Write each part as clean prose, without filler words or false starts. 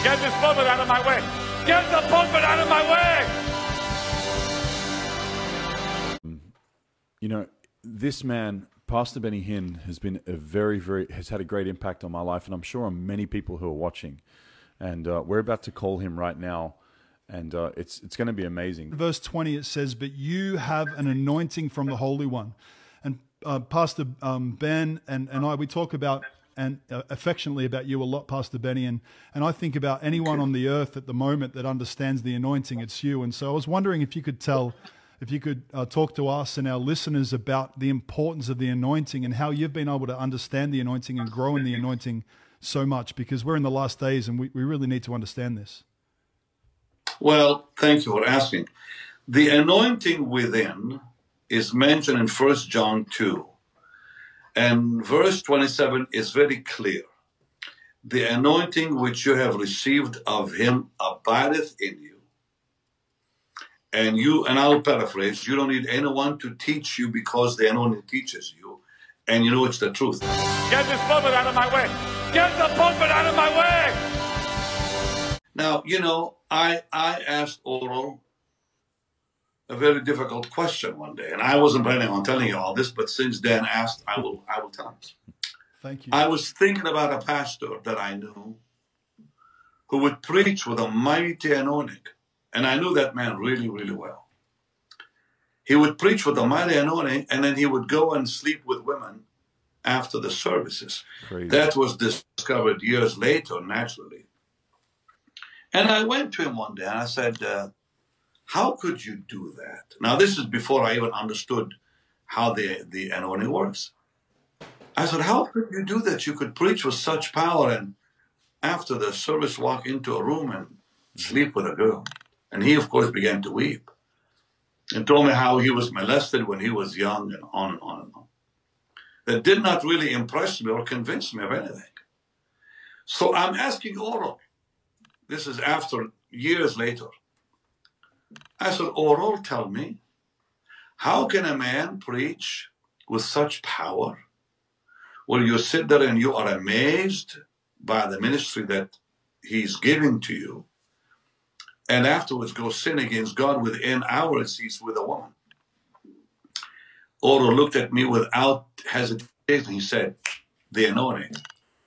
Get this pulpit out of my way. Get the pulpit out of my way. You know, this man, Pastor Benny Hinn, has been has had a great impact on my life, and I'm sure on many people who are watching. And we're about to call him right now, and it's going to be amazing. Verse 20, it says, "But you have an anointing from the Holy One." And Pastor Ben and I, we talk about and affectionately about you a lot, Pastor Benny, and I think about anyone on the earth at the moment that understands the anointing, it's you. And so I was wondering if you could talk to us and our listeners about the importance of the anointing and how you've been able to understand the anointing and grow in the anointing so much, because we're in the last days and we really need to understand this. Well, thank you for asking. The anointing within is mentioned in 1 John 2. And verse 27 is very clear. The anointing which you have received of him abideth in you. And I'll paraphrase, you don't need anyone to teach you because the anointing teaches you. And you know it's the truth. Get this pulpit out of my way. Get the pulpit out of my way. Now, you know, I asked Oral a very difficult question one day, and I wasn't planning on telling you all this, but since Dan asked, I will tell him. Thank you. I was thinking about a pastor that I knew who would preach with a mighty anointing, and I knew that man really, really well. He would preach with a mighty anointing, and then he would go and sleep with women after the services. Crazy. That was discovered years later, naturally. And I went to him one day, and I said, how could you do that? Now, this is before I even understood how the anointing works. I said, how could you do that? You could preach with such power and after the service walk into a room and sleep with a girl. And he, of course, began to weep and told me how he was molested when he was young and on and on and on. That did not really impress me or convince me of anything. So I'm asking Oral. This is after years later. I said, Oral, tell me, how can a man preach with such power where you sit there and you are amazed by the ministry that he's giving to you, and afterwards go sin against God within hours he's with a woman? Oral looked at me without hesitation. He said, the anointing.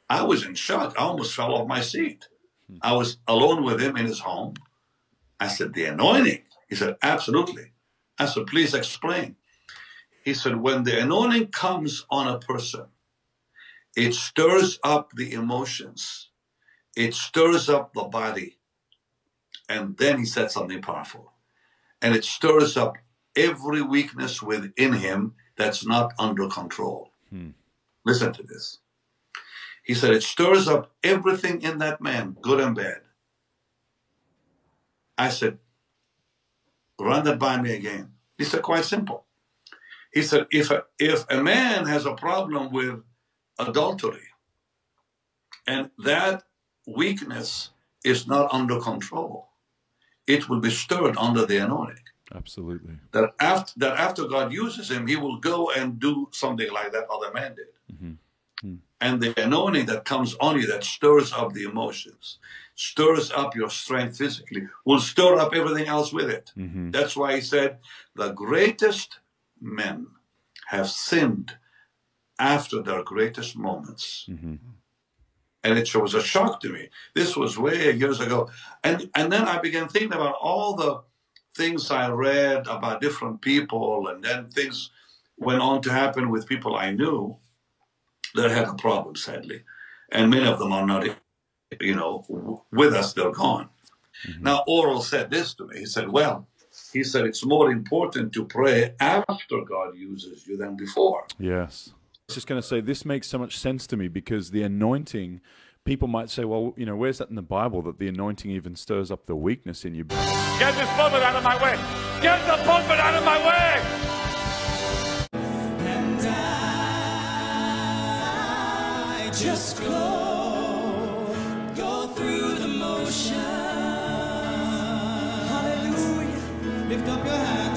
I was in shock. I almost fell off my seat. I was alone with him in his home. I said, the anointing? He said, absolutely. I said, please explain. He said, when the anointing comes on a person, it stirs up the emotions. It stirs up the body. And then he said something powerful. And it stirs up every weakness within him that's not under control. Listen to this. He said, it stirs up everything in that man, good and bad. I said, run that by me again. He said, quite simple. He said, if a man has a problem with adultery and that weakness is not under control, it will be stirred under the anointing. Absolutely. That after God uses him, he will go and do something like that other man did. And the anointing that comes on you, that stirs up the emotions, stirs up your strength physically, will stir up everything else with it. That's why he said, the greatest men have sinned after their greatest moments. And it was a shock to me. This was way years ago. And then I began thinking about all the things I read about different people, and then things went on to happen with people I knew that had a problem, sadly. And many of them are not, you know, with us, they're gone. Now, Oral said this to me. He said, well, he said, it's more important to pray after God uses you than before. Yes. I was just going to say, this makes so much sense to me, because the anointing, people might say, well, you know, where's that in the Bible that the anointing even stirs up the weakness in you? Get this pulpit out of my way. Get the pulpit out of my way. And I just go through the motion. Hallelujah. Lift up your hands.